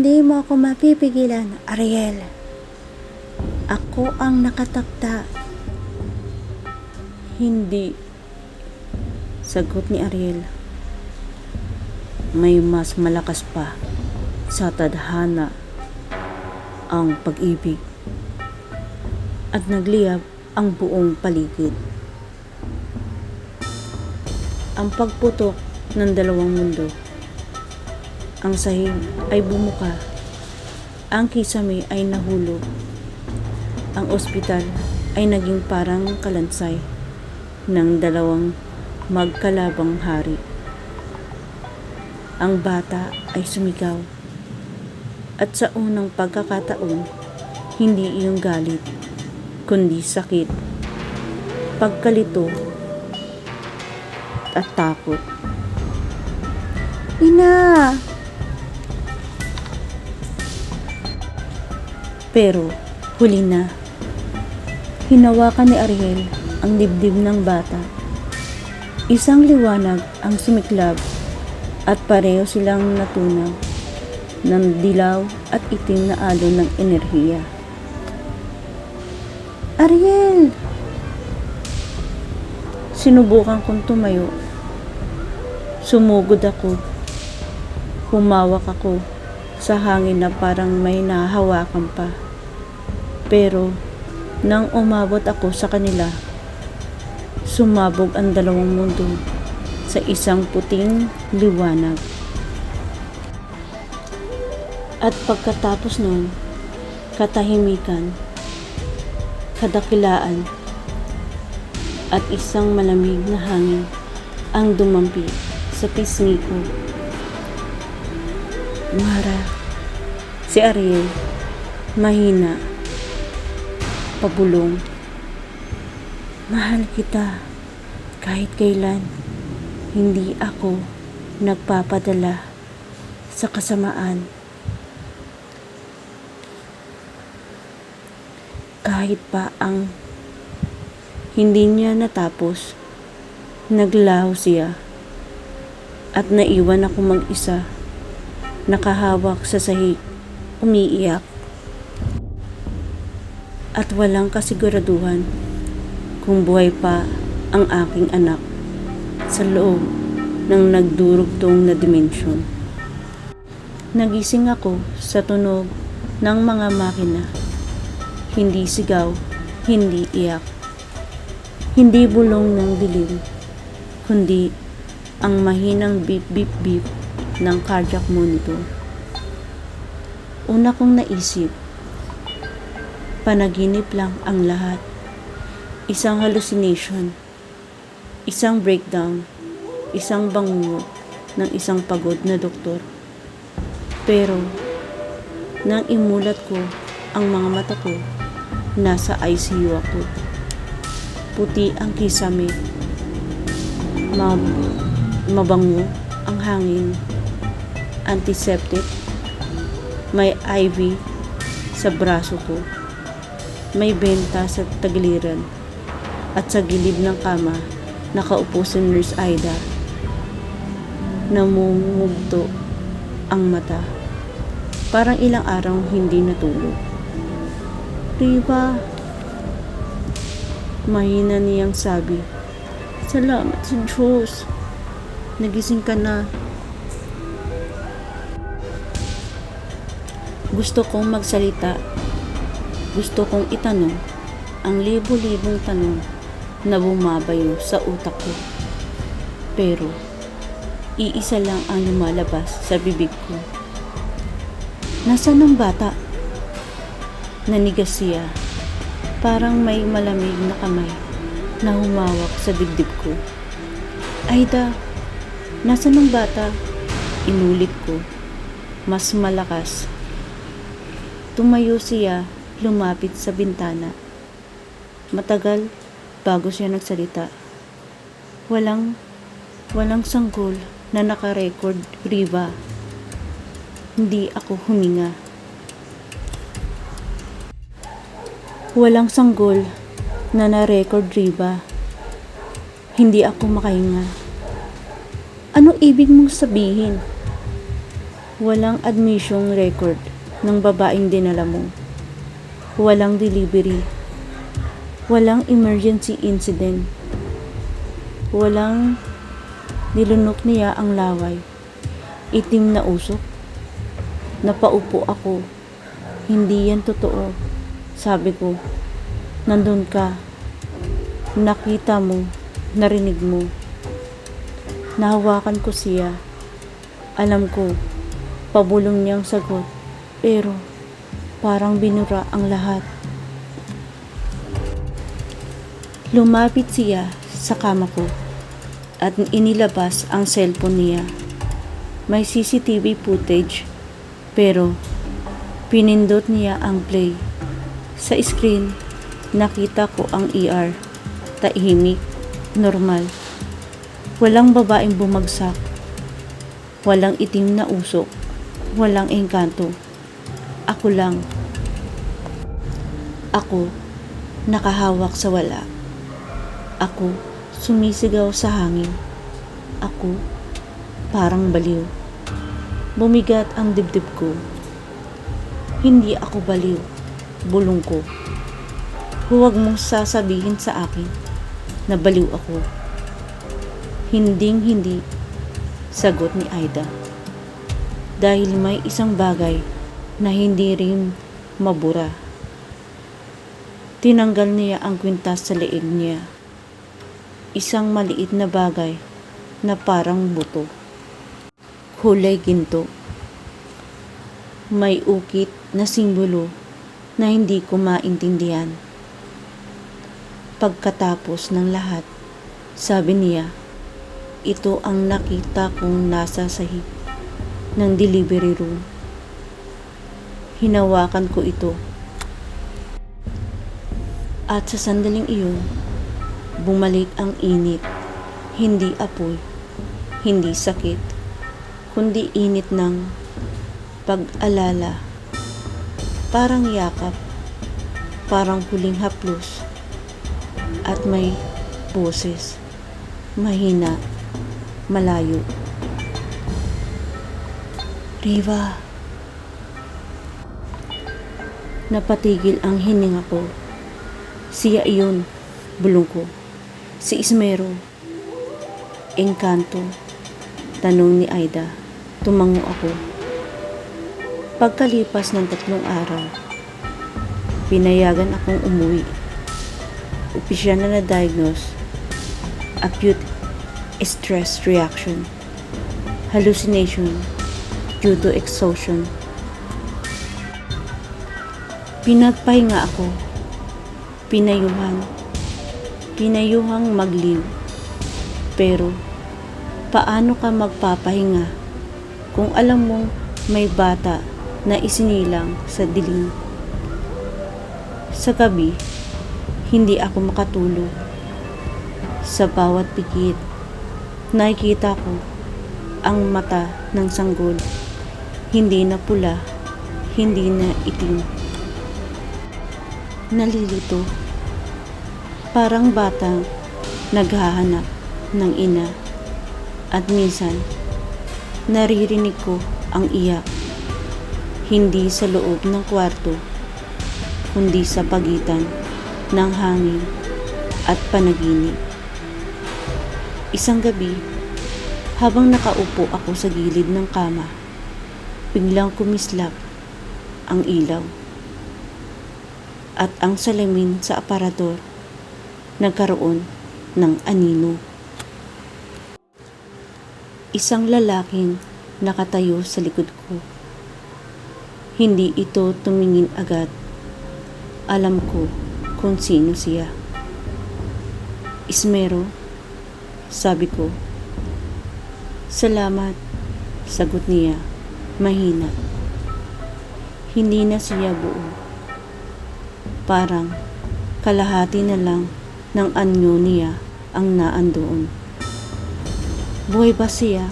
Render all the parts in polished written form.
Hindi mo ako mapipigilan, Ariel. Ako ang nakatakda. Hindi, sagot ni Ariel. May mas malakas pa sa tadhana ang pag-ibig. At nagliyab ang buong paligid. Ang pagputok ng dalawang mundo. Ang sahig ay bumuka. Ang kisame ay nahulog. Ang ospital ay naging parang kalansay ng dalawang magkalabang hari. Ang bata ay sumigaw. At sa unang pagkakataon, hindi iyong galit, kundi sakit, pagkalito, at takot. Ina! Pero huli na. Hinawakan ni Ariel ang dibdib ng bata. Isang liwanag ang sumiklab at pareho silang natunaw ng dilaw at itim na alon ng enerhiya. Ariel! Sinubukan kong tumayo. Sumugod ako. Humawak ako sa hangin na parang may nahahawakan pa. Pero nang umabot ako sa kanila, sumabog ang dalawang mundo sa isang puting liwanag. At pagkatapos nun, katahimikan, kadakilaan, at isang malamig na hangin ang dumampi sa pisngi ko. Mara, si Ariel, mahina, pabulong. Mahal kita kahit kailan. Hindi ako nagpapadala sa kasamaan. Kahit pa ang hindi niya natapos, naglaho siya at naiwan ako mag-isa, nakahawak sa sahig, umiiyak. At walang kasiguraduhan kung buhay pa ang aking anak sa loob ng nagdurugtong na dimensyon. Nagising ako sa tunog ng mga makina. Hindi sigaw, hindi iyak. Hindi bulong ng dilim, kundi ang mahinang beep beep beep ng cardiac monitor. Una kong naisip, panaginip lang ang lahat. Isang hallucination, isang breakdown, isang bangungot ng isang pagod na doktor. Pero, nang imulat ko ang mga mata ko, nasa ICU ako. Puti ang kisame, mabango ang hangin, antiseptic, may IV sa braso ko, may benta sa tagiliran, at sa gilid ng kama, nakaupo si Nurse Aida. Namumugto ang mata. Parang ilang araw hindi natulog. Riva, mahina niyang sabi. Salamat sa Diyos. Nagising ka na. Gusto kong magsalita. Gusto kong itanong ang libo-libong tanong na bumabayo sa utak ko. Pero, iisa lang ang lumalabas sa bibig ko. Nasaan ang bata? Nanigas siya. Parang may malamig na kamay na humawak sa dibdib ko. Aida, nasaan ang bata? Inulit ko. Mas malakas. Tumayo siya, lumapit sa bintana. Matagal bago siya nagsalita. Walang sanggol na naka-record, Riva. Hindi ako huminga. Walang sanggol na na-record, Riva. Hindi ako makahinga. Anong ibig mong sabihin? Walang admission record ng babaeng dinala mo. Walang delivery. Walang emergency incident. Walang nilunok niya ang laway. Itim na usok. Napaupo ako. Hindi yan totoo. Sabi ko, nandun ka. Nakita mo, narinig mo. Nahawakan ko siya. Alam ko, pabulong niyang sagot. Pero, parang binura ang lahat. Lumapit siya sa kama ko at inilabas ang cellphone niya. May CCTV footage pero pinindot niya ang play. Sa screen, nakita ko ang ER. Tahimik, normal. Walang babaeng bumagsak. Walang itim na usok. Walang engkanto. Ako lang. Ako, nakahawak sa wala. Ako, sumisigaw sa hangin. Ako, parang baliw. Bumigat ang dibdib ko. Hindi ako baliw. Bulong ko. Huwag mong sasabihin sa akin na baliw ako. Hinding-hindi, sagot ni Aida. Dahil may isang bagay na hindi rin mabura. Tinanggal niya ang kwintas sa leeg niya. Isang maliit na bagay na parang buto. Kulay ginto. May ukit na simbolo na hindi ko maintindihan. Pagkatapos ng lahat, sabi niya, ito ang nakita kong nasa sahig ng delivery room. Hinawakan ko ito. At sa sandaling iyon, bumalik ang init, hindi apoy, hindi sakit, kundi init ng pag-alala. Parang yakap, parang huling haplos, at may boses, mahina, malayo. Riva. Napatigil ang hininga ko. Siya iyon, bulong ko. Si Ismero. Engkanto. Tanong ni Aida. Tumango ako. Pagkalipas ng 3 araw, pinayagan akong umuwi. Opisyal na na-diagnose. Acute stress reaction. Hallucination due to exhaustion. Pinagpahinga ako. Pinayuhang magliw. Pero, paano ka magpapahinga kung alam mong may bata na isinilang sa dilim? Sa gabi, hindi ako makatulog. Sa bawat pikit, nakikita ko ang mata ng sanggol. Hindi na pula, hindi na itim. Nalilito. Parang batang naghahanap ng ina. At minsan, naririnig ko ang iyak. Hindi sa loob ng kwarto, kundi sa pagitan ng hangin at panaginip. Isang gabi, habang nakaupo ako sa gilid ng kama, biglang kumislap ang ilaw. At ang salamin sa aparador nagkaroon ng anino. Isang lalaking nakatayo sa likod ko. Hindi ito tumingin agad. Alam ko kung sino siya. Ismero, sabi ko. Salamat, sagot niya, mahina. Hindi na siya buo. Parang kalahati na lang ng anyo niya ang naandoon. Buhay ba siya?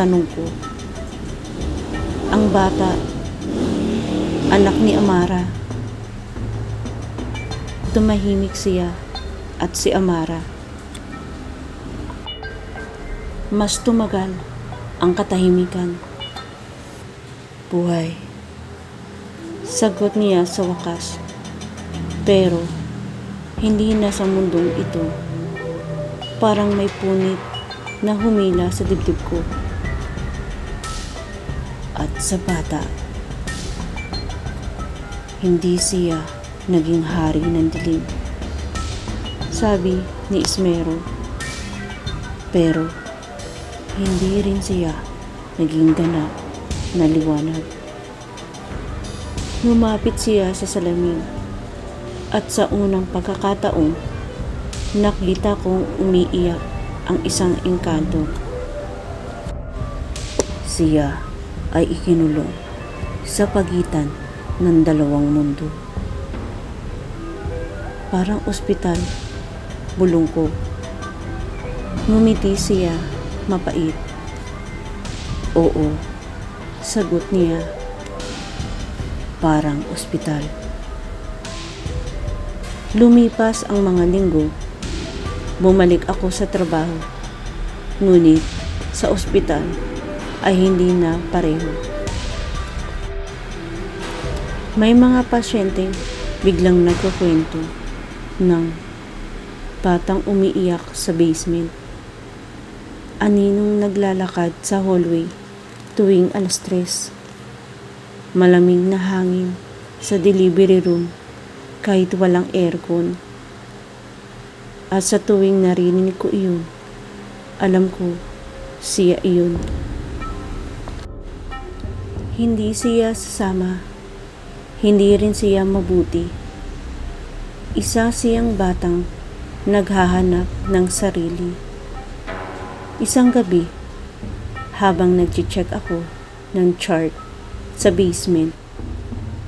Tanong ko. Ang bata, anak ni Amara. Tumahimik siya at si Amara. Mas tumagal ang katahimikan. buhay. Sagot niya sa wakas. Pero, hindi na sa mundong ito. Parang may punit na humila sa dibdib ko. At sa bata, hindi siya naging hari ng dilim, sabi ni Ismero. Pero, hindi rin siya naging ganap na liwanag. Lumapit siya sa salamin at sa unang pagkakataon, nakita kong umiiyak ang isang engkanto. Siya ay ikinulong sa pagitan ng dalawang mundo. Parang ospital, bulong ko. Ngumiti siya, mapait. Oo, sagot niya. Parang ospital. Lumipas ang mga linggo. Bumalik ako sa trabaho. Ngunit sa ospital ay hindi na pareho. May mga pasyenteng biglang nagkukwento ng batang umiiyak sa basement. Aninong naglalakad sa hallway tuwing 3:00. Malamig na hangin sa delivery room kahit walang aircon. At sa tuwing narinig ko iyon, alam ko siya iyon. Hindi siya sasama, hindi rin siya mabuti. Isa siyang batang naghahanap ng sarili. Isang gabi, habang nag-check ako ng chart sa basement,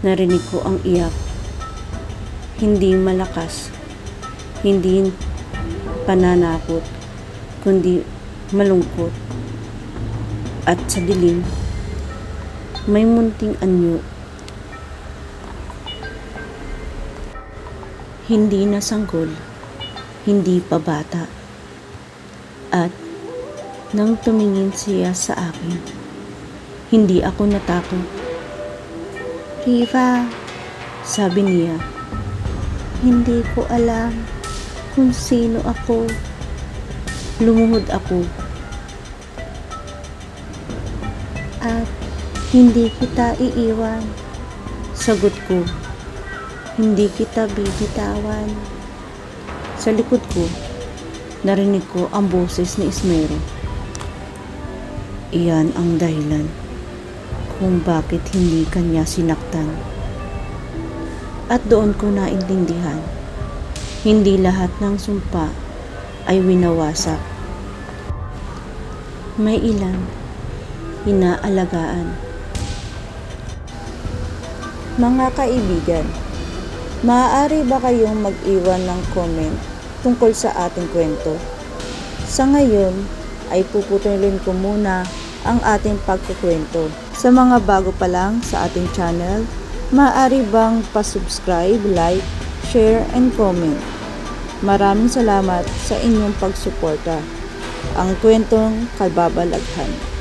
narinig ko ang iyak. Hindi malakas, hindi pananakot, kundi malungkot. At sa dilim, may munting anyo. Hindi na sanggol, hindi pa bata. At nang tumingin siya sa akin, hindi ako natakot. Riva, Sabi niya, hindi ko alam kung sino ako. lumuhod ako. At hindi kita iiwan. Sagot ko, Hindi kita bibitawan. sa likod ko, narinig ko ang boses ni Ismero. Iyan ang dahilan kung bakit hindi kanya sinaktan. At doon ko naintindihan, hindi lahat ng sumpa ay winawasak. May ilan inaalagaan. Mga kaibigan, maaari ba kayong mag-iwan ng comment tungkol sa ating kwento? Sa ngayon, ay puputulin ko muna ang ating pagkukwento. Sa mga bago pa lang sa ating channel, maaari bang pa-subscribe, like, share, and comment? Maraming salamat sa inyong pagsuporta. Ang kwentong Kalbabalaghan.